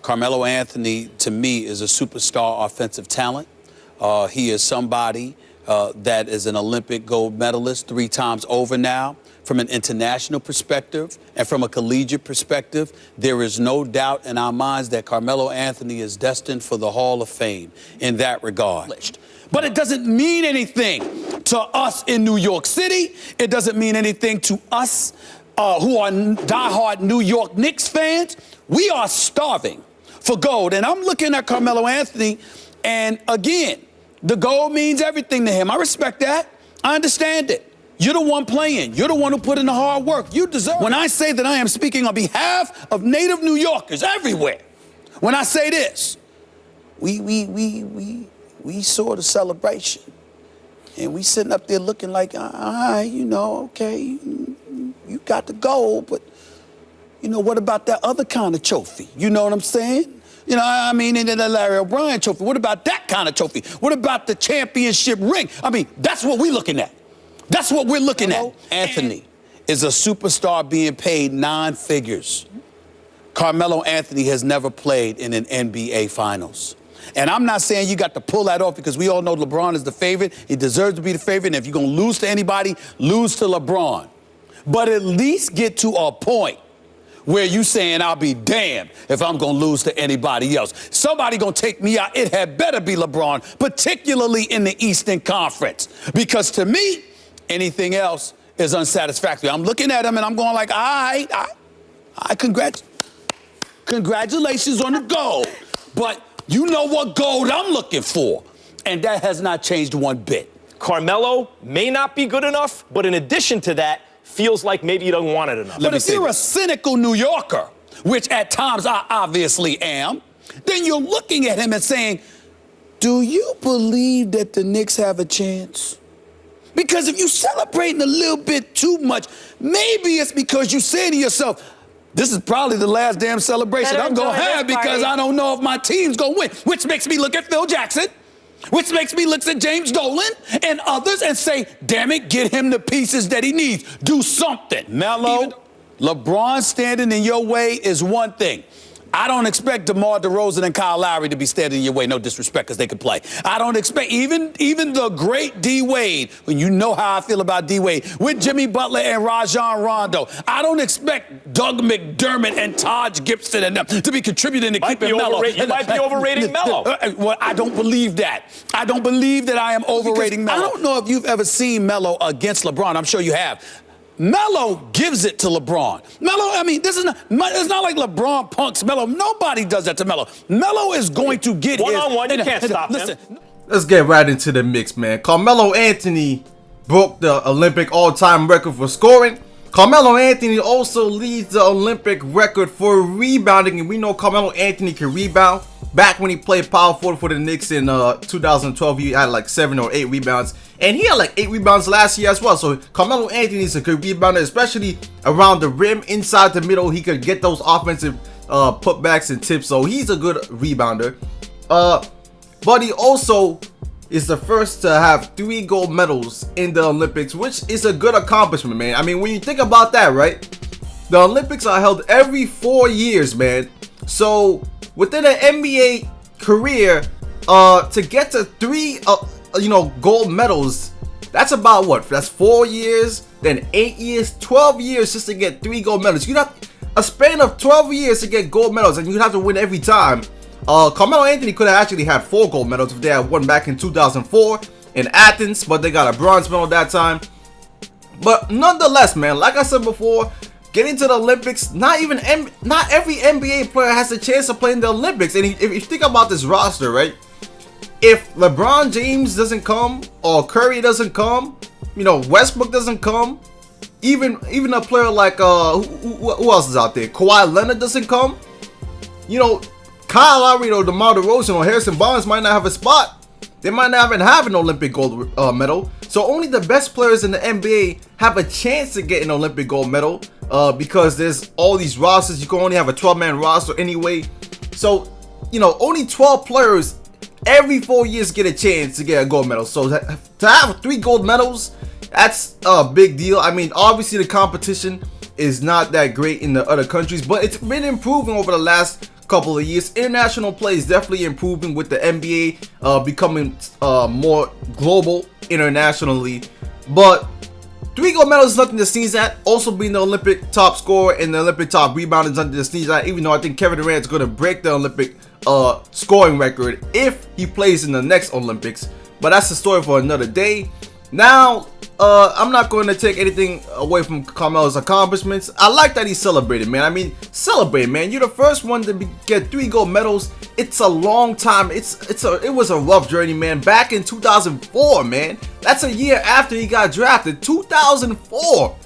Carmelo Anthony, to me, is a superstar offensive talent. He is somebody that is an Olympic gold medalist 3 times over now. From an international perspective and from a collegiate perspective, there is no doubt in our minds that Carmelo Anthony is destined for the Hall of Fame in that regard. But it doesn't mean anything to us in New York City. It doesn't mean anything to us who are diehard New York Knicks fans. We are starving for gold. And I'm looking at Carmelo Anthony, and again, the gold means everything to him. I respect that. I understand it. You're the one playing. You're the one who put in the hard work. You deserve it. When I say that I am speaking on behalf of native New Yorkers everywhere, when I say this, we saw the celebration, and we sitting up there looking like, all right, you know, okay, you got the gold, but, you know, what about that other kind of trophy? You know what I'm saying? You know, I mean, in the Larry O'Brien trophy, what about that kind of trophy? What about the championship ring? I mean, that's what we're looking at. That's what we're looking at. Anthony is a superstar being paid 9 figures. Carmelo Anthony has never played in an NBA Finals. And I'm not saying you got to pull that off, because we all know LeBron is the favorite. He deserves to be the favorite. And if you're going to lose to anybody, lose to LeBron. But at least get to a point where you saying, I'll be damned if I'm going to lose to anybody else. Somebody going to take me out. It had better be LeBron, particularly in the Eastern Conference. Because to me, anything else is unsatisfactory. I'm looking at him and I'm going like, all right, congratulations on the gold. But you know what gold I'm looking for. And that has not changed one bit. Carmelo may not be good enough, but in addition to that, feels like maybe he doesn't want it enough. But if you're a cynical New Yorker, which at times I obviously am, then you're looking at him and saying, do you believe that the Knicks have a chance? Because if you're celebrating a little bit too much, maybe it's because you say to yourself, this is probably the last damn celebration I'm going to have, because I don't know if my team's going to win. Which makes me look at Phil Jackson, which makes me look at James Dolan and others and say, damn it, get him the pieces that he needs. Do something. Melo, LeBron standing in your way is one thing. I don't expect DeMar DeRozan and Kyle Lowry to be standing in your way. No disrespect, because they can play. I don't expect even the great D Wade, when you know how I feel about D Wade, with Jimmy Butler and Rajon Rondo. I don't expect Doug McDermott and Taj Gibson and them to be contributing to keeping Melo. You might be overrating Melo. Well, I don't believe that. I don't believe that I am overrating Melo. I don't know if you've ever seen Melo against LeBron. I'm sure you have. Melo gives it to LeBron. Melo, I mean, it's not like LeBron punks Melo. Nobody does that to Melo. Melo is going to get one-on-one. You can't stop him. Let's get right into the mix, man. Carmelo Anthony broke the Olympic all-time record for scoring. Carmelo Anthony also leads the Olympic record for rebounding, and we know Carmelo Anthony can rebound. Back when he played power forward for the Knicks in 2012, he had like 7 or 8 rebounds. And he had like 8 rebounds last year as well. So Carmelo Anthony is a good rebounder, especially around the rim, inside the middle. He could get those offensive putbacks and tips. So he's a good rebounder. But he also is the first to have 3 gold medals in the Olympics, which is a good accomplishment, man. I mean, when you think about that, right? The Olympics are held every 4 years, man. So within an NBA career, to get to 3 gold medals, that's about what? That's 4 years, then 8 years, 12 years just to get 3 gold medals. You'd have a span of 12 years to get gold medals, and you'd have to win every time. Carmelo Anthony could have actually had 4 gold medals if they had won back in 2004 in Athens, but they got a bronze medal that time. But nonetheless, man, like I said before, getting to the Olympics, not every NBA player has a chance to play in the Olympics. And if you think about this roster, right? If LeBron James doesn't come, or Curry doesn't come, Westbrook doesn't come, even a player like who else is out there? Kawhi Leonard doesn't come. Kyle Lowry or DeMar DeRozan or Harrison Barnes might not have a spot. They might not even have an Olympic gold medal. So only the best players in the NBA have a chance to get an Olympic gold medal because there's all these rosters. You can only have a 12-man roster anyway. So, only 12 players every 4 years get a chance to get a gold medal. So to have 3 gold medals, that's a big deal. I mean, obviously the competition is not that great in the other countries, but it's been improving over the last couple of years. International play is definitely improving with the NBA becoming more global internationally. But 3 gold medals is nothing to sneeze at. Also being the Olympic top scorer and the Olympic top rebounder is nothing to sneeze at, even though I think Kevin Durant is going to break the Olympic scoring record if he plays in the next Olympics. But that's the story for another day. Now, I'm not going to take anything away from Carmelo's accomplishments. I like that he celebrated, man. I mean, celebrate, man. You're the first one to get 3 gold medals. It's a long time. It was a rough journey, man. Back in 2004, man. That's a year after he got drafted. 2004.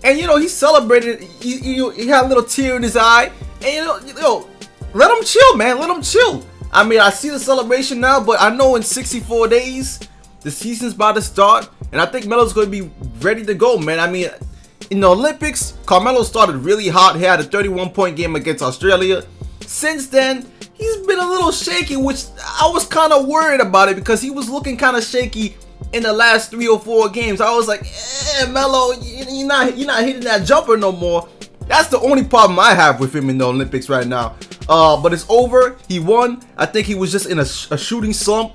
And you know, he celebrated. He had a little tear in his eye. And you know, let him chill, man. Let him chill. I mean, I see the celebration now, but I know in 64 days the season's about to start, and I think Melo's going to be ready to go, man. I mean, in the Olympics, Carmelo started really hot. He had a 31-point game against Australia. Since then, he's been a little shaky, which I was kind of worried about it because he was looking kind of shaky in the last 3 or 4 games. I was like, Melo, you're not hitting that jumper no more. That's the only problem I have with him in the Olympics right now. But it's over. He won. I think he was just in a shooting slump.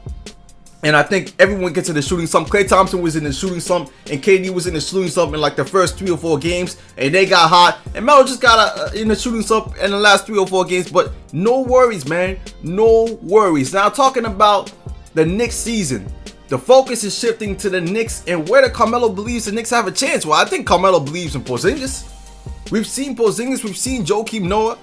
And I think everyone gets in the shooting slump. Klay Thompson was in the shooting slump, and KD was in the shooting slump in like the first 3 or 4 games, and they got hot. And Melo just got in the shooting slump in the last 3 or 4 games. But no worries, man. No worries. Now talking about the Knicks season, the focus is shifting to the Knicks and whether Carmelo believes the Knicks have a chance. Well, I think Carmelo believes in Porzingis. We've seen Porzingis. We've seen Joakim Noah.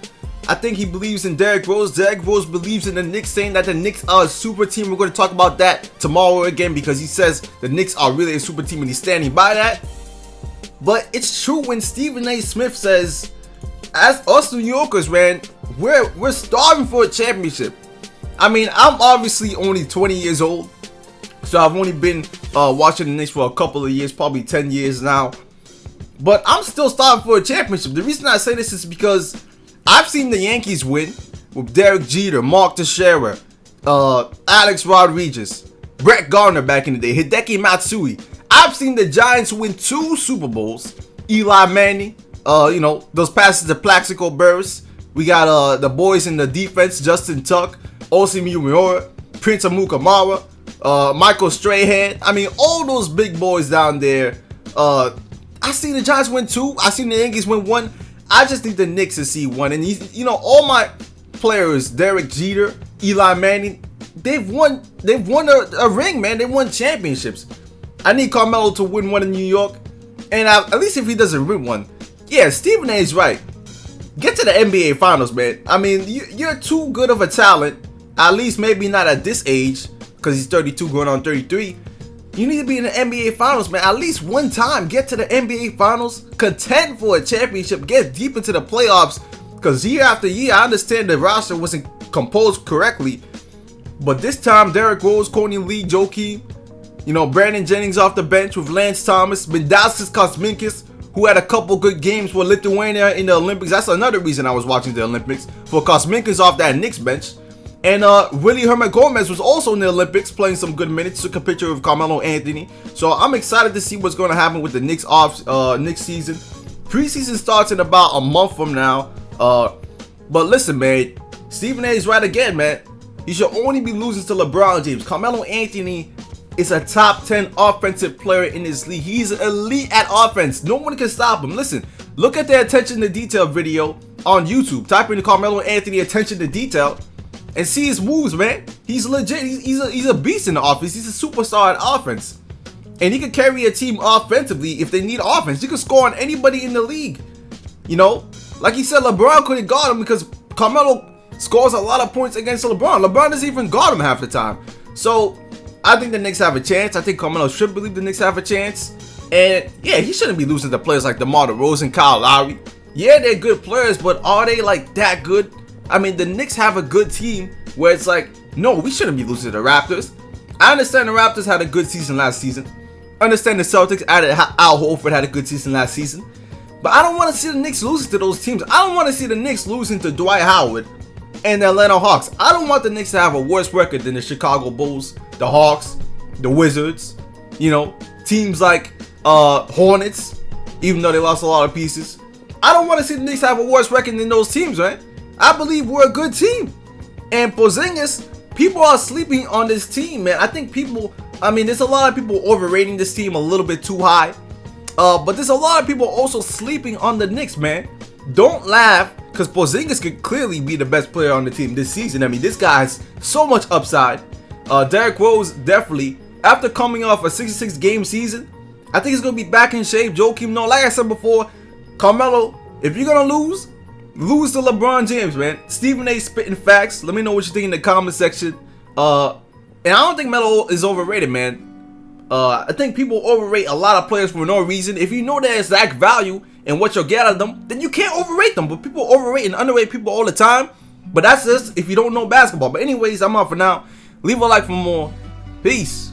I think he believes in Derrick Rose. Derrick Rose believes in the Knicks, saying that the Knicks are a super team. We're going to talk about that tomorrow again because he says the Knicks are really a super team and he's standing by that. But it's true when Stephen A. Smith says, as us New Yorkers, man, we're starving for a championship. I mean, I'm obviously only 20 years old, so I've only been watching the Knicks for a couple of years, probably 10 years now. But I'm still starving for a championship. The reason I say this is because I've seen the Yankees win with Derek Jeter, Mark Teixeira, Alex Rodriguez, Brett Gardner back in the day, Hideki Matsui. I've seen the Giants win 2 Super Bowls. Eli Manning, you know, those passes to Plaxico Burress. We got the boys in the defense, Justin Tuck, Osi Miura, Prince Amukamara, Michael Strahan. I mean, all those big boys down there. I seen the Giants win 2. I seen the Yankees win 1. I just think the Knicks will see 1. And you know, all my players, Derek Jeter, Eli Manning, they've won a ring, man. They won championships. I need Carmelo to win 1 in New York, and at least if he doesn't win 1, yeah, Stephen A. is right. Get to the NBA Finals, man. I mean, you're too good of a talent. At least maybe not at this age, because he's 32 going on 33. You need to be in the NBA Finals, man. At least one time. Get to the NBA Finals. Contend for a championship. Get deep into the playoffs. Because year after year, I understand the roster wasn't composed correctly. But this time, Derrick Rose, Courtney Lee, Joakim, you know, Brandon Jennings off the bench with Lance Thomas, Mindaugas Kuzminskas, who had a couple good games for Lithuania in the Olympics. That's another reason I was watching the Olympics. For Kuzminskas off that Knicks bench. And Willie Herman Gomez was also in the Olympics playing some good minutes. Took a picture of Carmelo Anthony. So I'm excited to see what's going to happen with the Knicks Knicks season. Preseason starts in about a month from now. But listen, man, Stephen A. is right again, man. He should only be losing to LeBron James. Carmelo Anthony is a top 10 offensive player in this league. He's elite at offense. No one can stop him. Listen, look at the attention to detail video on YouTube. Type in Carmelo Anthony attention to detail and see his moves, man. He's legit. He's a beast in the offense. He's a superstar at offense. And he can carry a team offensively if they need offense. He can score on anybody in the league. You know, like he said, LeBron couldn't guard him because Carmelo scores a lot of points against LeBron. LeBron doesn't even guard him half the time. So I think the Knicks have a chance. I think Carmelo should believe the Knicks have a chance. And yeah, he shouldn't be losing to players like DeMar DeRozan, Kyle Lowry. Yeah, they're good players, but are they like that good? I mean, the Knicks have a good team where it's like, no, we shouldn't be losing to the Raptors. I understand the Raptors had a good season last season. I understand the Celtics added Al Horford had a good season last season. But I don't want to see the Knicks losing to those teams. I don't want to see the Knicks losing to Dwight Howard and the Atlanta Hawks. I don't want the Knicks to have a worse record than the Chicago Bulls, the Hawks, the Wizards, you know, teams like Hornets, even though they lost a lot of pieces. I don't want to see the Knicks have a worse record than those teams, man. I believe we're a good team. And Porzingis, people are sleeping on this team, man. I think there's a lot of people overrating this team a little bit too high. But there's a lot of people also sleeping on the Knicks, man. Don't laugh, because Porzingis could clearly be the best player on the team this season. I mean, this guy has so much upside. Derrick Rose, definitely. After coming off a 66-game season, I think he's going to be back in shape. Joakim Noah, like I said before, Carmelo, if you're going to lose to LeBron James, man. Stephen A. spitting facts. Let me know what you think in the comment section. And I don't think Melo is overrated, man. I think people overrate a lot of players for no reason. If you know their exact value and what you'll get out of them, then you can't overrate them. But people overrate and underrate people all the time. But that's just if you don't know basketball. But anyways, I'm out for now. Leave a like for more. Peace.